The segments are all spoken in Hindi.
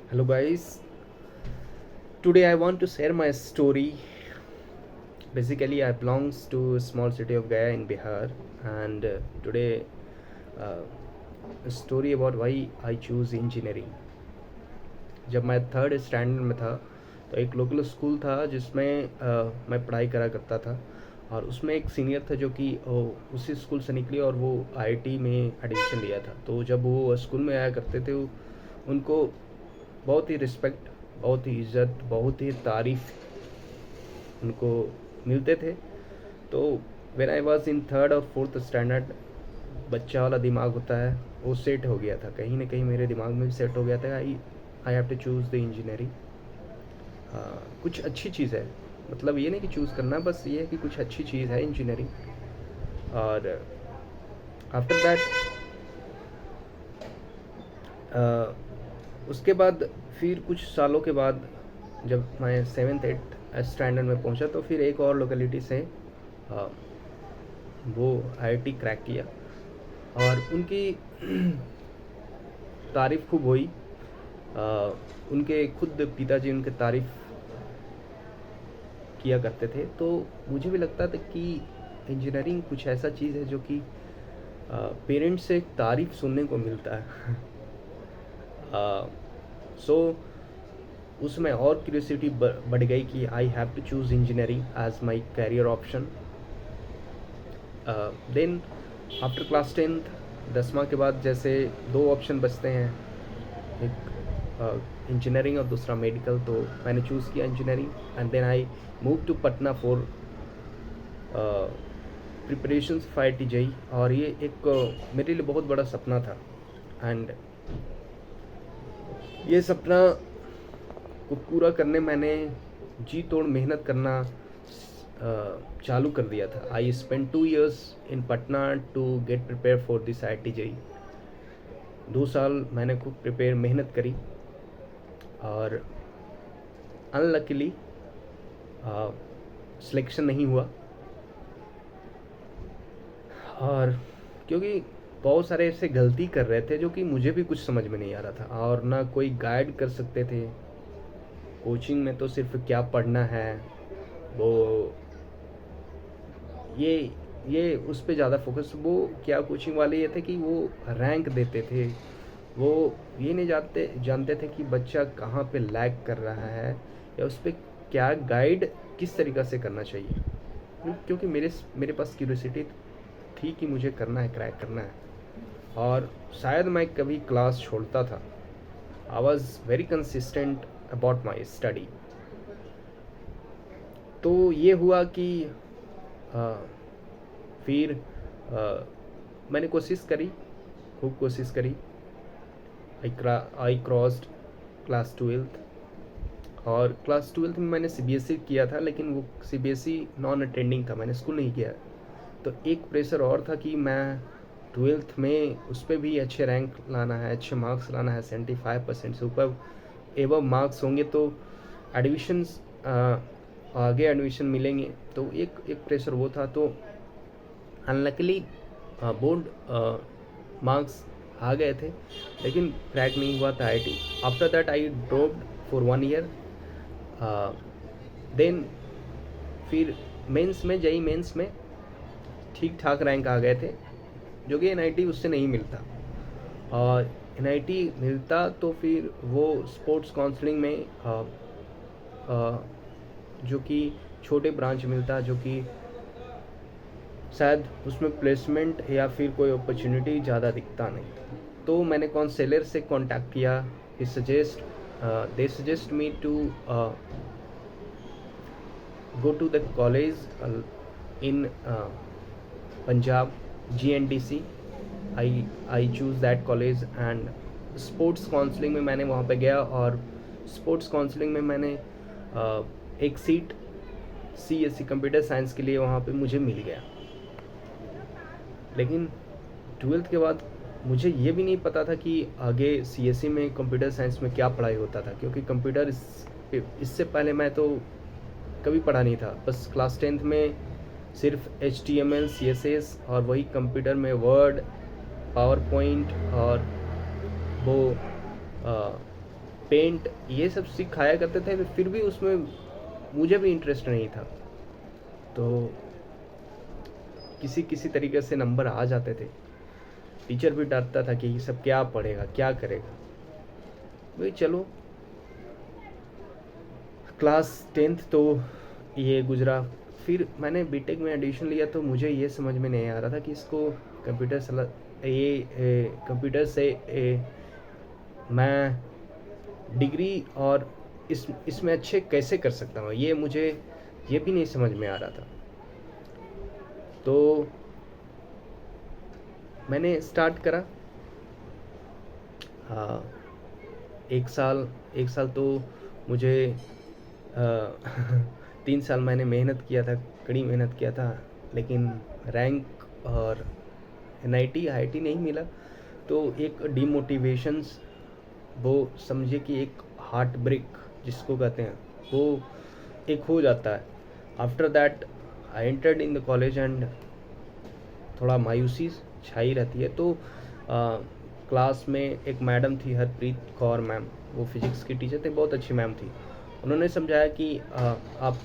Hello guys, today I want to share my story. Basically, I belongs to a small city of Gaya in Bihar, and today uh, a story about why I choose engineering. जब मैं थर्ड स्टैंडर्ड में था तो एक लोकल स्कूल था जिसमें मैं पढ़ाई करा करता था और उसमें एक सीनियर था जो कि उसी स्कूल से निकले और वो आईआईटी में एडमिशन लिया था। तो जब वो स्कूल में आया करते थे उनको बहुत ही रिस्पेक्ट, बहुत ही इज़्ज़त, बहुत ही तारीफ़ उनको मिलते थे। तो when I was in third और फोर्थ स्टैंडर्ड, बच्चा वाला दिमाग होता है वो सेट हो गया था, कहीं ना कहीं मेरे दिमाग में भी सेट हो गया था। I have to choose the engineering. कुछ अच्छी चीज़ है, मतलब ये नहीं कि चूज़ करना, बस ये है कि कुछ अच्छी चीज़ है इंजीनियरिंग। और आफ्टर दैट उसके बाद फिर कुछ सालों के बाद जब मैं सेवन्थ एट्थ स्टैंडर्ड में पहुंचा तो फिर एक और लोकेलिटी से अ, वो आईआईटी क्रैक किया और उनकी तारीफ़ खूब हुई। उनके खुद पिताजी उनके तारीफ़ किया करते थे, तो मुझे भी लगता था कि इंजीनियरिंग कुछ ऐसा चीज़ है जो कि पेरेंट्स से तारीफ़ सुनने को मिलता है। सो उसमें और क्यूरियोसिटी बढ़ गई कि I have to choose engineering as my career option. Then after class tenth, 10वां के बाद जैसे दो ऑप्शन बचते हैं, एक इंजीनियरिंग और दूसरा मेडिकल, तो मैंने चूज़ किया engineering and then I move to Patna for preparations for I T JEE. और ये एक मेरे लिए बहुत बड़ा सपना था एंड ये सपना को पूरा करने मैंने जी तोड़ मेहनत करना चालू कर दिया था। I spend 2 years in Patna to get prepare for this I T JEE. 2 साल मैंने खूब प्रिपेयर मेहनत करी और अनलकीली सिलेक्शन नहीं हुआ। और क्योंकि बहुत सारे ऐसे गलती कर रहे थे जो कि मुझे भी कुछ समझ में नहीं आ रहा था और ना कोई गाइड कर सकते थे। कोचिंग में तो सिर्फ क्या पढ़ना है, वो ये उस पर ज़्यादा फोकस। वो क्या कोचिंग वाले ये थे कि वो रैंक देते थे, वो ये नहीं जानते थे कि बच्चा कहाँ पे लैग कर रहा है या उस पर क्या गाइड किस तरीक़ा से करना चाहिए। क्योंकि मेरे पास क्यूरियोसिटी थी कि मुझे करना है, क्रैक करना है, और शायद मैं कभी क्लास छोड़ता था। I was very consistent about my study. तो ये हुआ कि फिर मैंने कोशिश करी, खूब कोशिश करी। आई क्रॉस्ड क्लास ट्वेल्थ, और क्लास ट्वेल्थ में मैंने सीबीएसई किया था, लेकिन वो सीबीएसई नॉन अटेंडिंग था, मैंने स्कूल नहीं किया। तो एक प्रेशर और था कि मैं ट्वेल्थ में उस पर भी अच्छे रैंक लाना है, अच्छे मार्क्स लाना है, 75% से ऊपर एवं मार्क्स होंगे तो एडमिशन्स आगे एडमिशन मिलेंगे। तो एक प्रेशर वो था। तो अनलकीली बोर्ड मार्क्स आ गए थे लेकिन क्रैक नहीं हुआ था IIT. After that I dropped for 1 year। Then फिर मेंस में, जेई मेंस में ठीक ठाक रैंक आ गए थे, जो कि एनआईटी उससे नहीं मिलता। और एनआईटी मिलता तो फिर वो स्पोर्ट्स काउंसलिंग में जो कि छोटे ब्रांच मिलता, जो कि शायद उसमें प्लेसमेंट या फिर कोई अपॉर्चुनिटी ज़्यादा दिखता नहीं। तो मैंने काउंसलर से कांटेक्ट किया। They suggest me to go to the college in Punjab, GNDC। I choose that college and sports counselling में मैंने वहाँ पे गया और स्पोर्ट्स काउंसलिंग में मैंने एक सीट CSE कंप्यूटर साइंस के लिए वहाँ पे मुझे मिल गया। लेकिन ट्वेल्थ के बाद मुझे ये भी नहीं पता था कि आगे CSE में कंप्यूटर साइंस में क्या पढ़ाई होता था, क्योंकि कंप्यूटर इससे पहले मैं तो कभी पढ़ा नहीं था। बस क्लास 10th में सिर्फ HTML CSS और वही कंप्यूटर में वर्ड, पावर पॉइंट और वो पेंट ये सब सिखाया करते थे, फिर भी उसमें मुझे भी इंटरेस्ट नहीं था। तो किसी किसी तरीके से नंबर आ जाते थे। टीचर भी डरता था कि ये सब क्या पढ़ेगा, क्या करेगा। भाई चलो, क्लास 10th तो ये गुजरा। फिर मैंने बीटेक में एडमिशन लिया तो मुझे ये समझ में नहीं आ रहा था कि इसको कंप्यूटर से मैं डिग्री और इसमें अच्छे कैसे कर सकता हूँ, ये मुझे ये भी नहीं समझ में आ रहा था। तो मैंने स्टार्ट करा। हाँ, एक साल तो मुझे 3 साल मैंने मेहनत किया था, कड़ी मेहनत किया था, लेकिन रैंक और NIT IIT नहीं मिला। तो एक डिमोटिवेशंस, वो समझे कि एक हार्ट ब्रेक जिसको कहते हैं, वो एक हो जाता है। After that I entered in the college and थोड़ा मायूसी छाई रहती है। तो क्लास में एक मैडम थी, हरप्रीत कौर मैम, वो फिजिक्स की टीचर थे, बहुत अच्छी मैम थी। उन्होंने समझाया कि आप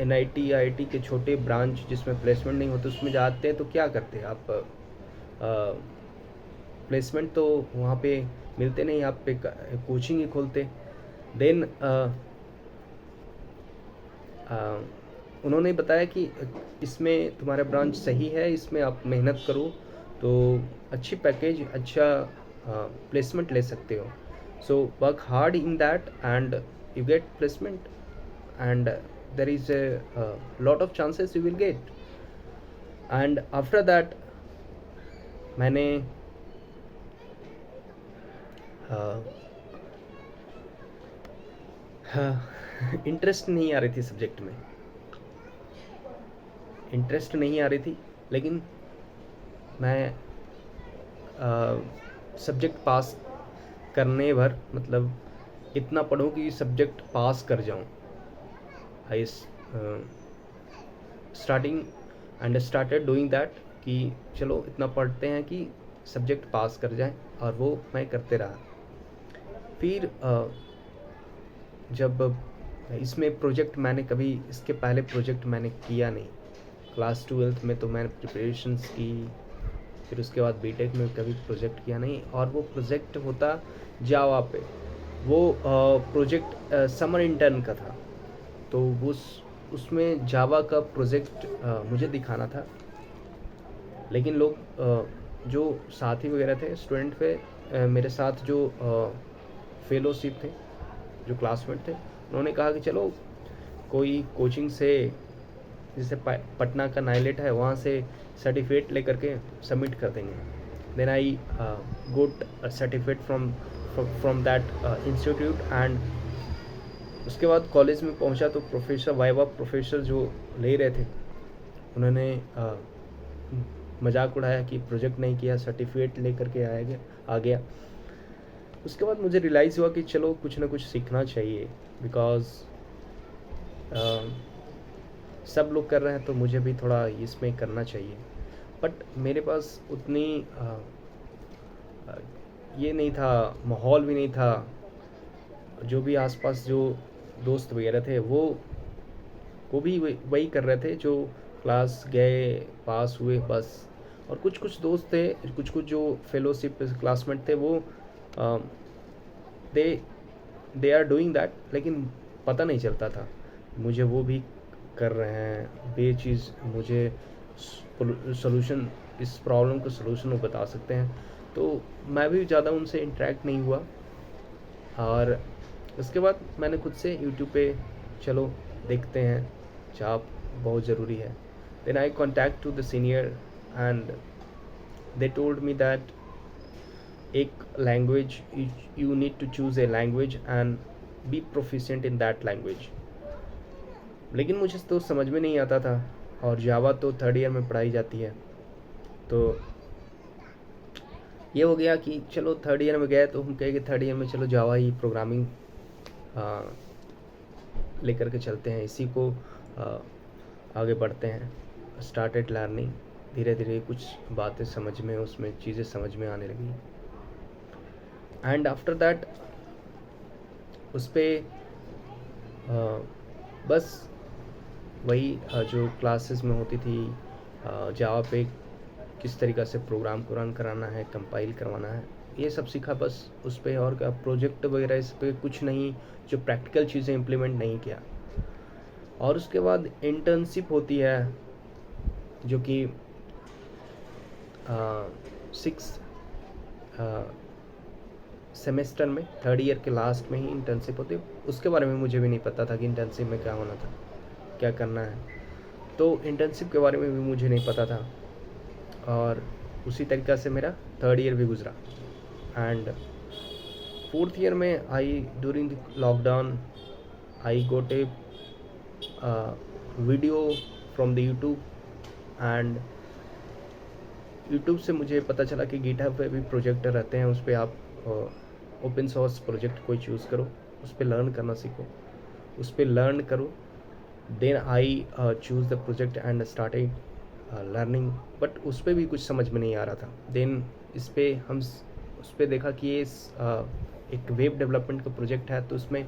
NIT IIT के छोटे ब्रांच जिसमें प्लेसमेंट नहीं होते उसमें जाते हैं तो क्या करते हैं आप, प्लेसमेंट तो वहाँ पे मिलते नहीं, आप पे कोचिंग ही खोलते। देन उन्होंने बताया कि इसमें तुम्हारा ब्रांच सही है, इसमें आप मेहनत करो तो अच्छी पैकेज, अच्छा प्लेसमेंट ले सकते हो। So work hard in that and you get placement and there is a lot of chances you will get. And after that मैंने इंटरेस्ट नहीं आ रही थी सब्जेक्ट में, इंटरेस्ट नहीं आ रही थी, लेकिन मैं सब्जेक्ट पास करने भर, मतलब इतना पढ़ूं कि सब्जेक्ट पास कर जाऊं। आई स्टार्टेड डूइंग दैट कि चलो इतना पढ़ते हैं कि सब्जेक्ट पास कर जाए, और वो मैं करते रहा। फिर जब इसमें प्रोजेक्ट मैंने कभी इसके पहले प्रोजेक्ट मैंने किया नहीं। क्लास 12th में तो मैंने प्रिपरेशंस की, फिर उसके बाद बीटेक में कभी प्रोजेक्ट किया नहीं। और वो प्रोजेक्ट होता जावा पे, वो प्रोजेक्ट समर इंटर्न का था। तो उसमें जावा का प्रोजेक्ट मुझे दिखाना था, लेकिन लोग जो साथी वगैरह थे, स्टूडेंट पे मेरे साथ जो फेलोशिप थे, जो क्लासमेट थे, उन्होंने कहा कि चलो कोई कोचिंग से, जैसे पटना का नाइलेट है, वहाँ से सर्टिफिकेट लेकर के सबमिट कर देंगे। Then I got certificate from that institute. And उसके बाद कॉलेज में पहुंचा तो प्रोफेसर, वाइवा प्रोफेसर जो ले रहे थे, उन्होंने मजाक उड़ाया कि प्रोजेक्ट नहीं किया, सर्टिफिकेट लेकर के आ गया। उसके बाद मुझे रियलाइज़ हुआ कि चलो कुछ ना कुछ सीखना चाहिए, बिकॉज सब लोग कर रहे हैं तो मुझे भी थोड़ा इसमें करना चाहिए। बट मेरे पास उतनी ये नहीं था, माहौल भी नहीं था। जो भी आसपास जो दोस्त वगैरह थे वो भी वही कर रहे थे, जो क्लास गए, पास हुए, बस। और कुछ कुछ दोस्त थे, कुछ कुछ जो फेलोशिप क्लासमेट थे, वो दे आर डूइंग दैट, लेकिन पता नहीं चलता था मुझे वो भी कर रहे हैं। बे चीज़ मुझे सोल्यूशन, इस प्रॉब्लम का सोल्यूशन वो बता सकते हैं। तो मैं भी ज़्यादा उनसे इंटरेक्ट नहीं हुआ। और उसके बाद मैंने खुद से यूट्यूब पे चलो देखते हैं, जॉब बहुत ज़रूरी है। Then I contact to the senior and they told me that एक language, you need to choose a language and be proficient in that language. लेकिन मुझे तो समझ में नहीं आता था, और जावा तो 3rd ईयर में पढ़ाई जाती है। तो ये हो गया कि चलो 3rd ईयर में गए तो हम कहे कि 3rd ईयर में चलो जावा ही प्रोग्रामिंग लेकर के चलते हैं, इसी को आगे बढ़ते हैं। स्टार्टेड लर्निंग, धीरे धीरे कुछ बातें समझ में, उसमें चीज़ें समझ में आने लगी। एंड आफ्टर दैट उस पर बस वही जो क्लासेस में होती थी, जावा पे किस तरीक़ा से प्रोग्राम रन कराना है, कंपाइल करवाना है, ये सब सीखा बस उस पर। और क्या प्रोजेक्ट वगैरह इस पर कुछ नहीं, जो प्रैक्टिकल चीज़ें इम्प्लीमेंट नहीं किया। और उसके बाद इंटर्नशिप होती है जो कि 6 सेमेस्टर में, 3rd ईयर के लास्ट में ही इंटर्नशिप होती है। उसके बारे में मुझे भी नहीं पता था कि इंटर्नशिप में क्या होना था, क्या करना है। तो इंटर्नशिप के बारे में भी मुझे नहीं पता था, और उसी तरीक़ा से मेरा 3rd ईयर भी गुज़रा। एंड 4th ईयर में during the lockdown I got a video from the YouTube, and YouTube से मुझे पता चला कि गिटहब पे भी प्रोजेक्ट रहते हैं, उस पर आप ओपन सोर्स प्रोजेक्ट कोई चूज़ करो, उस पर लर्न करना सीखो, उस पर लर्न करो। Then I choose the project and started learning, but उस पर भी कुछ समझ में नहीं आ रहा था। देन उस पर देखा कि ये एक वेब डेवलपमेंट का प्रोजेक्ट है, तो उसमें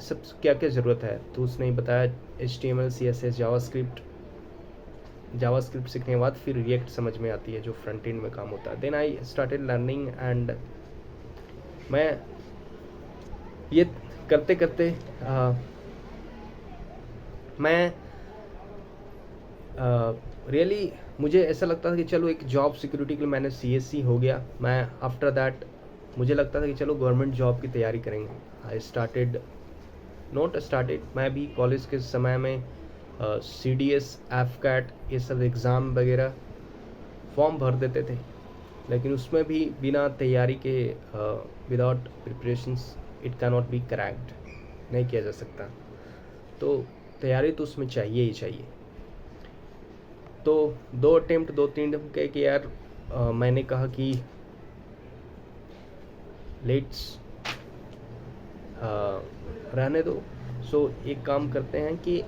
सब क्या क्या ज़रूरत है। तो उसने बताया HTML, CSS, जावास्क्रिप्ट सीखने के बाद फिर रिएक्ट समझ में आती है, जो फ्रंट एंड में काम होता है। Then I started learning, and मैं ये करते करते मैं रियली मुझे ऐसा लगता था कि चलो एक जॉब सिक्योरिटी के लिए मैंने CSC हो गया। मैं आफ्टर दैट मुझे लगता था कि चलो गवर्नमेंट जॉब की तैयारी करेंगे। मैं भी कॉलेज के समय में CDS, AFCAT ये सब एग्ज़ाम वगैरह फॉर्म भर देते थे, लेकिन उसमें भी बिना तैयारी के, without preparations it can not be cracked, नहीं किया जा सकता। तो तैयारी तो उसमें चाहिए ही चाहिए। तो 2 अटेम्प्ट 2-3 अटेम्प्ट कह के यार मैंने कहा कि लेट्स रहने दो। सो एक काम करते हैं कि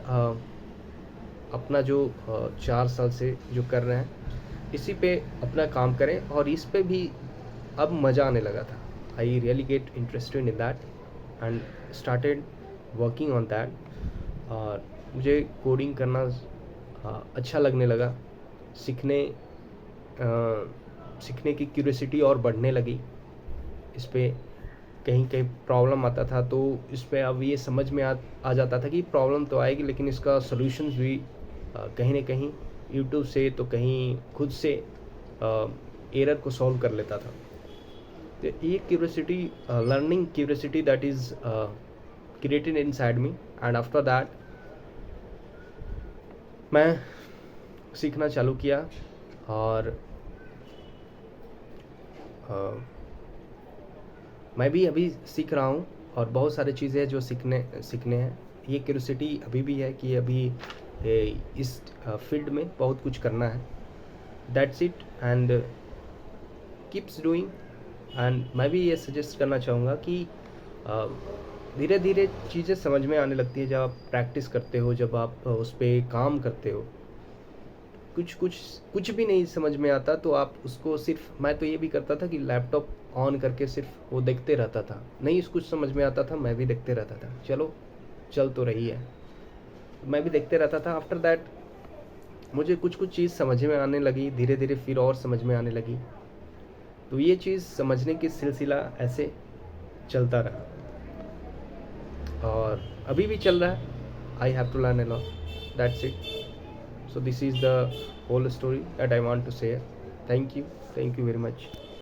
अपना जो 4 साल से जो कर रहे हैं इसी पे अपना काम करें, और इस पे भी अब मज़ा आने लगा था। I really get interested in that and started working on that. और मुझे कोडिंग करना अच्छा लगने लगा, सीखने की क्यूरियोसिटी और बढ़ने लगी। इस पे कहीं कहीं प्रॉब्लम आता था, तो इस पे अब ये समझ में आ जाता था कि प्रॉब्लम तो आएगी, लेकिन इसका सॉल्यूशंस भी कहीं ना कहीं यूट्यूब से, तो कहीं खुद से एरर को सॉल्व कर लेता था। तो ये curiosity, learning curiosity that is created inside me, and after that मैं सीखना चालू किया। और मैं भी अभी सीख रहा हूँ, और बहुत सारी चीज़ें जो सीखने हैं। ये क्यूरियोसिटी अभी भी है कि अभी इस फील्ड में बहुत कुछ करना है। That's it, and keeps doing. And मैं भी ये सजेस्ट करना चाहूँगा कि धीरे धीरे चीज़ें समझ में आने लगती है जब आप प्रैक्टिस करते हो, जब आप उस पर काम करते हो। कुछ भी नहीं समझ में आता तो आप उसको सिर्फ, मैं तो ये भी करता था कि लैपटॉप ऑन करके सिर्फ वो देखते रहता था। नहीं कुछ समझ में आता था, मैं भी देखते रहता था, चलो चल तो रही है, मैं भी देखते रहता था। आफ्टर दैट मुझे कुछ चीज़ समझ में आने लगी, धीरे धीरे फिर और समझ में आने लगी। तो ये चीज़ समझने की सिलसिला ऐसे चलता रहा, और अभी भी चल रहा है। I have to learn a lot, that's it. So this is the whole story that I want to say. Thank you very much.